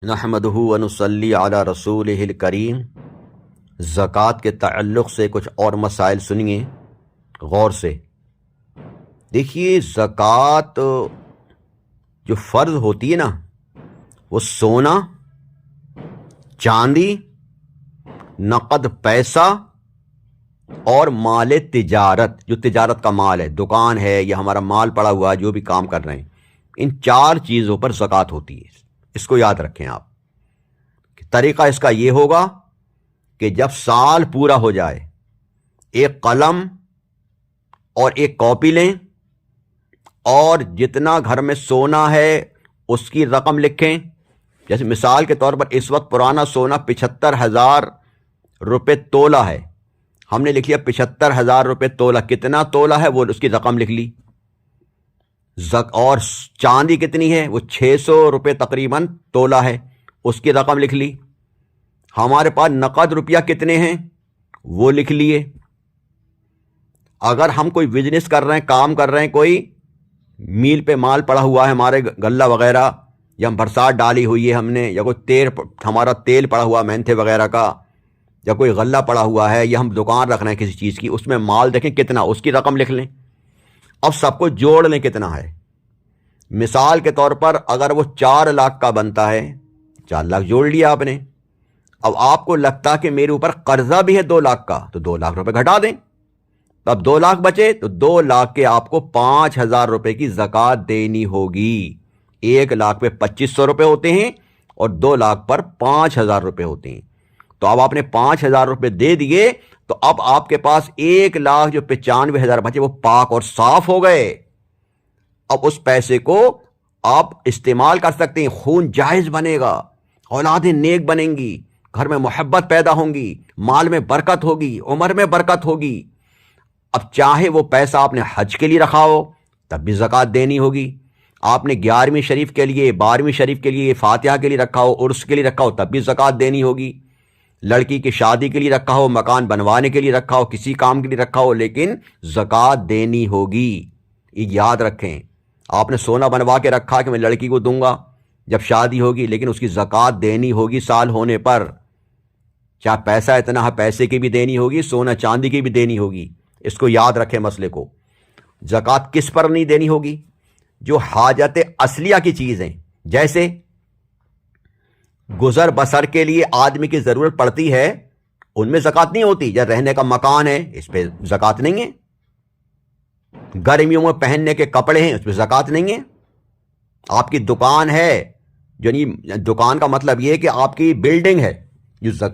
نحمدہ و نصلی علی رسولہ الکریم۔ زکوٰۃ کے تعلق سے کچھ اور مسائل سنیے غور سے۔ دیکھیے، زکوٰۃ جو فرض ہوتی ہے نا، وہ سونا، چاندی، نقد پیسہ اور مال تجارت، جو تجارت کا مال ہے، دکان ہے یا ہمارا مال پڑا ہوا ہے، جو بھی کام کر رہے ہیں، ان چار چیزوں پر زکوٰۃ ہوتی ہے۔ اس کو یاد رکھیں آپ۔ طریقہ اس کا یہ ہوگا کہ جب سال پورا ہو جائے، ایک قلم اور ایک کاپی لیں اور جتنا گھر میں سونا ہے اس کی رقم لکھیں۔ جیسے مثال کے طور پر اس وقت پرانا سونا 75,000 روپے تولہ ہے، ہم نے لکھ لیا 75,000 روپے تولہ۔ کتنا تولہ ہے وہ اس کی رقم لکھ لی۔ اور چاندی کتنی ہے؟ وہ 600 روپے تقریباً تولہ ہے، اس کی رقم لکھ لی۔ ہمارے پاس نقد روپیہ کتنے ہیں وہ لکھ لیے۔ اگر ہم کوئی بزنس کر رہے ہیں، کام کر رہے ہیں، کوئی میل پہ مال پڑا ہوا ہے ہمارے، غلہ وغیرہ، یا برسات ڈالی ہوئی ہے ہم نے، یا کوئی تیل، ہمارا تیل پڑا ہوا مینتھے وغیرہ کا، یا کوئی غلہ پڑا ہوا ہے، یا ہم دکان رکھ رہے ہیں کسی چیز کی، اس میں مال دیکھیں کتنا، اس کی رقم لکھ لیں۔ اب سب کو جوڑ لیں کتنا ہے۔ مثال کے طور پر اگر وہ 4 لاکھ کا بنتا ہے، 4 لاکھ جوڑ لیا آپ نے۔ اب آپ کو لگتا کہ میرے اوپر قرضہ بھی ہے 2 لاکھ کا، تو 2 لاکھ روپے گھٹا دیں۔ اب 2 لاکھ بچے تو 2 لاکھ کے آپ کو 5,000 روپے کی زکوٰۃ دینی ہوگی۔ 1 لاکھ پہ 2,500 روپے ہوتے ہیں اور 2 لاکھ پر 5,000 روپے ہوتے ہیں۔ تو اب آپ نے 5,000 روپے دے دیے، تو اب آپ کے پاس 1,95,000 بچے، وہ پاک اور صاف ہو گئے۔ اب اس پیسے کو آپ استعمال کر سکتے ہیں، خون جائز بنے گا، اولادیں نیک بنیں گی، گھر میں محبت پیدا ہوں گی، مال میں برکت ہوگی، عمر میں برکت ہوگی۔ اب چاہے وہ پیسہ آپ نے حج کے لیے رکھا ہو تب بھی زکوٰۃ دینی ہوگی، آپ نے 11ویں شریف کے لیے، 12ویں شریف کے لیے، فاتحہ کے لیے رکھا ہو، عرس کے لیے رکھا ہو تب بھی زکوٰۃ دینی ہوگی۔ لڑکی کی شادی کے لیے رکھا ہو، مکان بنوانے کے لیے رکھا ہو، کسی کام کے لیے رکھا ہو، لیکن زکوٰۃ دینی ہوگی۔ یہ یاد رکھیں۔ آپ نے سونا بنوا کے رکھا کہ میں لڑکی کو دوں گا جب شادی ہوگی، لیکن اس کی زکوٰۃ دینی ہوگی سال ہونے پر۔ چاہے پیسہ اتنا ہے، پیسے کی بھی دینی ہوگی، سونا چاندی کی بھی دینی ہوگی۔ اس کو یاد رکھیں مسئلے کو۔ زکوٰۃ کس پر نہیں دینی ہوگی؟ جو حاجت اصلیہ کی چیز ہیں، جیسے گزر بسر کے لیے آدمی کی ضرورت پڑتی ہے، ان میں زکوٰۃ نہیں ہوتی۔ یا رہنے کا مکان ہے، اس پہ زکوٰۃ نہیں ہے۔ گرمیوں میں پہننے کے کپڑے ہیں، اس پہ زکوٰۃ نہیں ہے۔ آپ کی دکان ہے، یعنی دکان کا مطلب یہ ہے کہ آپ کی بلڈنگ ہے،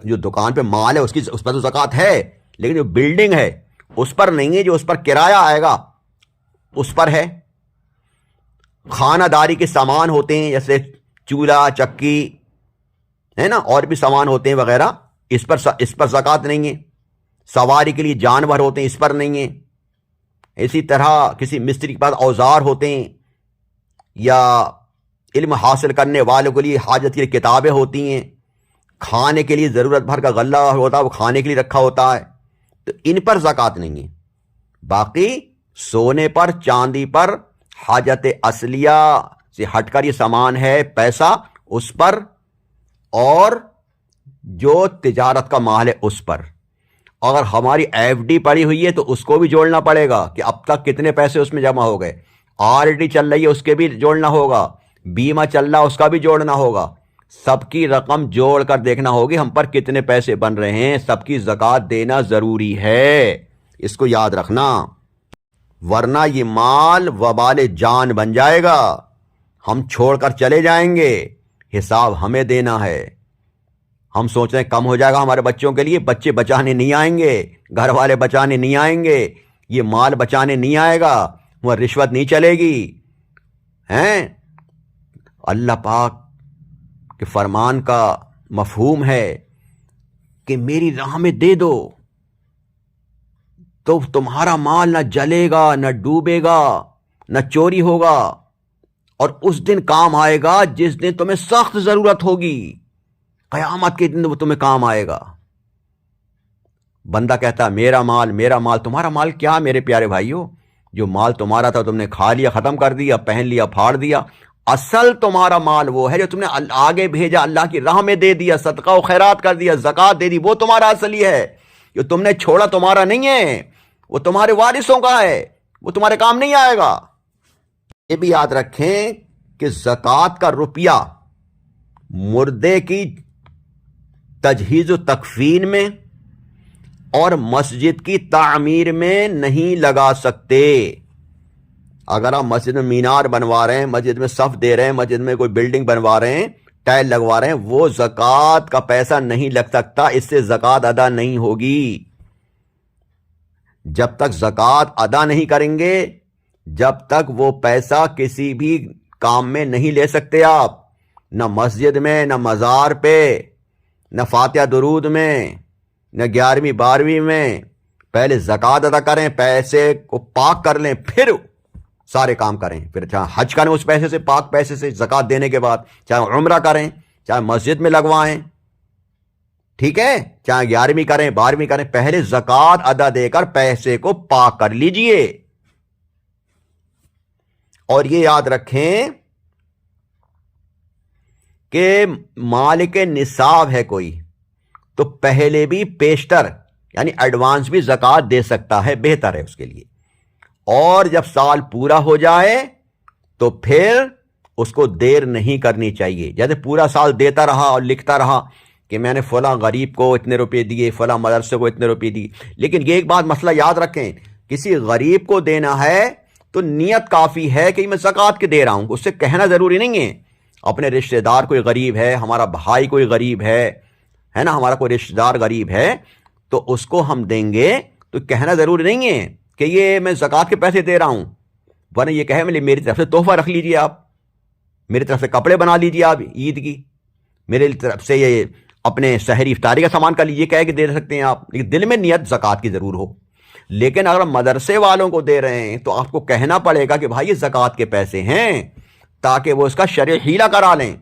جو دکان پہ مال ہے اس پر تو زکوٰۃ ہے، لیکن جو بلڈنگ ہے اس پر نہیں ہے، جو اس پر کرایہ آئے گا اس پر ہے۔ خانہ داری کے سامان ہوتے ہیں، جیسے چولہا، چکی ہے نا، اور بھی سامان ہوتے ہیں وغیرہ، اس پر زکوٰۃ نہیں ہے۔ سواری کے لیے جانور ہوتے ہیں، اس پر نہیں ہے۔ اسی طرح کسی مستری کے پاس اوزار ہوتے ہیں، یا علم حاصل کرنے والوں کے لیے حاجت کی کتابیں ہوتی ہیں، کھانے کے لیے ضرورت بھر کا غلہ ہوتا ہے، وہ کھانے کے لیے رکھا ہوتا ہے، تو ان پر زکوٰۃ نہیں ہے۔ باقی سونے پر، چاندی پر، حاجت اصلیہ سے ہٹ کر یہ سامان ہے، پیسہ، اس پر، اور جو تجارت کا مال ہے اس پر۔ اگر ہماری ایف ڈی پڑی ہوئی ہے تو اس کو بھی جوڑنا پڑے گا کہ اب تک کتنے پیسے اس میں جمع ہو گئے۔ آر ڈی چل رہی ہے، اس کے بھی جوڑنا ہوگا۔ بیمہ چل رہا، اس کا بھی جوڑنا ہوگا۔ سب کی رقم جوڑ کر دیکھنا ہوگی ہم پر کتنے پیسے بن رہے ہیں۔ سب کی زکوٰۃ دینا ضروری ہے، اس کو یاد رکھنا، ورنہ یہ مال وبال جان بن جائے گا، ہم چھوڑ کر چلے جائیں گے، حساب ہمیں دینا ہے۔ ہم سوچ رہے ہیں کم ہو جائے گا ہمارے بچوں کے لیے، بچے بچانے نہیں آئیں گے، گھر والے بچانے نہیں آئیں گے، یہ مال بچانے نہیں آئے گا، وہ رشوت نہیں چلے گی ہیں۔ اللہ پاک کے فرمان کا مفہوم ہے کہ میری راہ میں دے دو تو تمہارا مال نہ جلے گا، نہ ڈوبے گا، نہ چوری ہوگا، اور اس دن کام آئے گا جس دن تمہیں سخت ضرورت ہوگی۔ قیامت کے دن وہ تمہیں کام آئے گا۔ بندہ کہتا ہے میرا مال، میرا مال۔ تمہارا مال کیا میرے پیارے بھائیو؟ جو مال تمہارا تھا تم نے کھا لیا، ختم کر دیا، پہن لیا، پھاڑ دیا، اصل تمہارا مال وہ ہے جو تم نے آگے بھیجا، اللہ کی راہ میں دے دیا، صدقہ و خیرات کر دیا، زکوٰۃ دے دی، وہ تمہارا اصلی ہے۔ جو تم نے چھوڑا تمہارا نہیں ہے، وہ تمہارے وارثوں کا ہے، وہ تمہارے کام نہیں آئے گا۔ یہ بھی یاد رکھیں کہ زکوٰۃ کا روپیہ مردے کی تجہیز و تکفین میں اور مسجد کی تعمیر میں نہیں لگا سکتے۔ اگر آپ مسجد میں مینار بنوا رہے ہیں، مسجد میں صف دے رہے ہیں، مسجد میں کوئی بلڈنگ بنوا رہے ہیں، ٹائل لگوا رہے ہیں، وہ زکوٰۃ کا پیسہ نہیں لگ سکتا، اس سے زکوٰۃ ادا نہیں ہوگی۔ جب تک زکوٰۃ ادا نہیں کریں گے، جب تک وہ پیسہ کسی بھی کام میں نہیں لے سکتے آپ، نہ مسجد میں، نہ مزار پہ، نہ فاتحہ درود میں، نہ 11ویں 12ویں میں۔ پہلے زکوٰۃ ادا کریں، پیسے کو پاک کر لیں، پھر سارے کام کریں۔ پھر چاہے حج کریں اس پیسے سے، پاک پیسے سے، زکوٰۃ دینے کے بعد، چاہے عمرہ کریں، چاہے مسجد میں لگوائیں، ٹھیک ہے، چاہے 11ویں کریں 12ویں کریں، پہلے زکوٰۃ ادا دے کر پیسے کو پاک کر لیجئے۔ اور یہ یاد رکھیں کہ مالک نصاب ہے کوئی تو پہلے بھی پیشتر یعنی ایڈوانس بھی زکوٰۃ دے سکتا ہے، بہتر ہے اس کے لیے۔ اور جب سال پورا ہو جائے تو پھر اس کو دیر نہیں کرنی چاہیے۔ جیسے پورا سال دیتا رہا اور لکھتا رہا کہ میں نے فلاں غریب کو اتنے روپے دیے، فلاں مدرسے کو اتنے روپے دیے، لیکن یہ ایک بات مسئلہ یاد رکھیں، کسی غریب کو دینا ہے تو نیت کافی ہے کہ میں زکوٰۃ کے دے رہا ہوں، اس سے کہنا ضروری نہیں ہے۔ اپنے رشتہ دار کوئی غریب ہے، ہمارا بھائی کوئی غریب ہے نا، ہمارا کوئی رشتہ دار غریب ہے تو اس کو ہم دیں گے تو کہنا ضروری نہیں ہے کہ یہ میں زکوٰۃ کے پیسے دے رہا ہوں، ورنہ یہ کہے میری طرف سے تحفہ رکھ لیجئے، آپ میری طرف سے کپڑے بنا لیجئے، آپ عید کی میرے طرف سے یہ اپنے سحری افطاری کا سامان کر لیجئے، کہہ کے دے سکتے ہیں آپ، لیکن دل میں نیت زکوٰۃ کی ضرور ہو۔ لیکن اگر مدرسے والوں کو دے رہے ہیں تو آپ کو کہنا پڑے گا کہ بھائی یہ زکوٰۃ کے پیسے ہیں، تاکہ وہ اس کا شرع حیلہ کرا لیں۔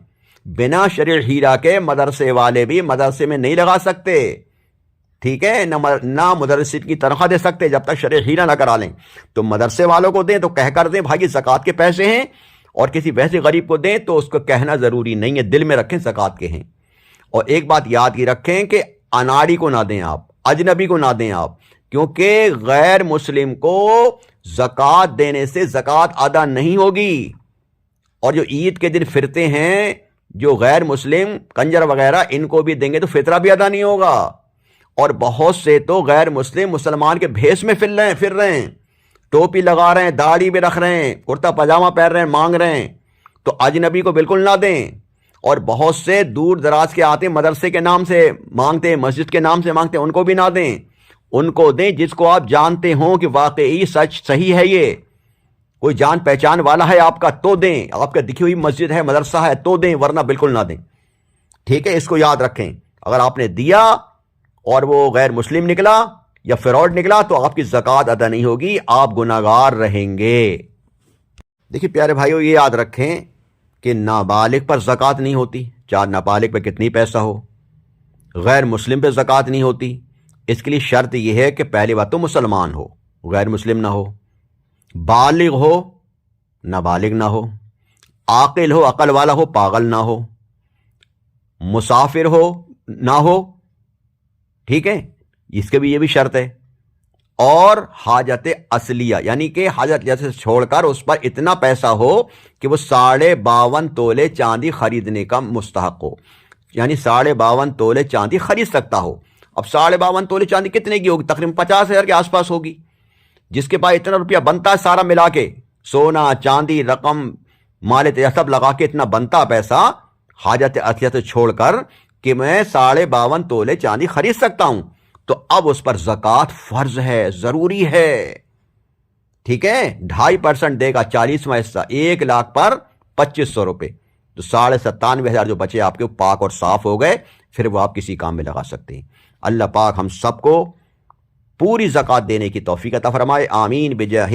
بنا شرع حیلہ کے مدرسے والے بھی مدرسے میں نہیں لگا سکتے، ٹھیک ہے، نہ مدرس کی تنخواہ دے سکتے جب تک شرع حیلہ نہ کرا لیں۔ تو مدرسے والوں کو دیں تو کہہ کر دیں بھائی یہ زکوٰۃ کے پیسے ہیں، اور کسی ویسے غریب کو دیں تو اس کو کہنا ضروری نہیں ہے، دل میں رکھیں زکوٰۃ کے ہیں۔ اور ایک بات یاد کی رکھیں کہ اناڑی کو نہ دیں آپ، اجنبی کو نہ دیں آپ، کیونکہ غیر مسلم کو زکوٰۃ دینے سے زکوٰۃ ادا نہیں ہوگی۔ اور جو عید کے دن پھرتے ہیں جو غیر مسلم کنجر وغیرہ، ان کو بھی دیں گے تو فطرہ بھی ادا نہیں ہوگا۔ اور بہت سے تو غیر مسلم مسلمان کے بھیس میں پھر رہے ہیں، ٹوپی لگا رہے ہیں، داڑھی بھی رکھ رہے ہیں، کرتا پاجامہ پہن رہے ہیں، مانگ رہے ہیں، تو اجنبی کو بالکل نہ دیں۔ اور بہت سے دور دراز کے آتے ہیں، مدرسے کے نام سے مانگتے ہیں، مسجد کے نام سے مانگتے ہیں، ان کو بھی نہ دیں۔ ان کو دیں جس کو آپ جانتے ہوں کہ واقعی سچ صحیح ہے، یہ کوئی جان پہچان والا ہے آپ کا تو دیں، آپ کا دکھی ہوئی مسجد ہے، مدرسہ ہے تو دیں، ورنہ بالکل نہ دیں، ٹھیک ہے۔ اس کو یاد رکھیں، اگر آپ نے دیا اور وہ غیر مسلم نکلا یا فراڈ نکلا تو آپ کی زکوٰۃ ادا نہیں ہوگی، آپ گناہگار رہیں گے۔ دیکھیے پیارے بھائیو، یہ یاد رکھیں کہ نابالغ پر زکوٰۃ نہیں ہوتی، چاہے نابالغ پہ کتنی پیسہ ہو۔ غیر مسلم پہ زکوٰۃ نہیں ہوتی، اس کے لیے شرط یہ ہے کہ پہلی بات تو مسلمان ہو، غیر مسلم نہ ہو، بالغ ہو، نابالغ نہ ہو، عاقل ہو، عقل والا ہو، پاگل نہ ہو، مسافر ہو نہ ہو، ٹھیک ہے، اس کے بھی یہ بھی شرط ہے۔ اور حاجت اصلیہ یعنی کہ حاجت جیسے چھوڑ کر اس پر اتنا پیسہ ہو کہ وہ 52.5 تولے چاندی خریدنے کا مستحق ہو، یعنی 52.5 تولے چاندی خرید سکتا ہو۔ اب 52.5 تولے چاندی کتنے کی ہوگی؟ تقریباً 50,000 کے آس پاس ہوگی۔ جس کے پاس اتنا روپیہ بنتا ہے سارا ملا کے، سونا چاندی رقم مال سب لگا کے اتنا بنتا پیسہ، حاجت اصلیہ سے چھوڑ کر کہ میں 52.5 تولے چاندی خرید سکتا ہوں، تو اب اس پر زکوٰۃ فرض ہے، ضروری ہے، ٹھیک ہے۔ 2.5% دے گا، 40واں حصہ، 1 لاکھ پر 2500 روپے، تو 97,500 جو بچے آپ کے پاک اور صاف ہو گئے، پھر وہ آپ کسی کام میں لگا سکتے ہیں۔ اللہ پاک ہم سب کو پوری زکوٰۃ دینے کی توفیق عطا فرمائے، آمین بجاہ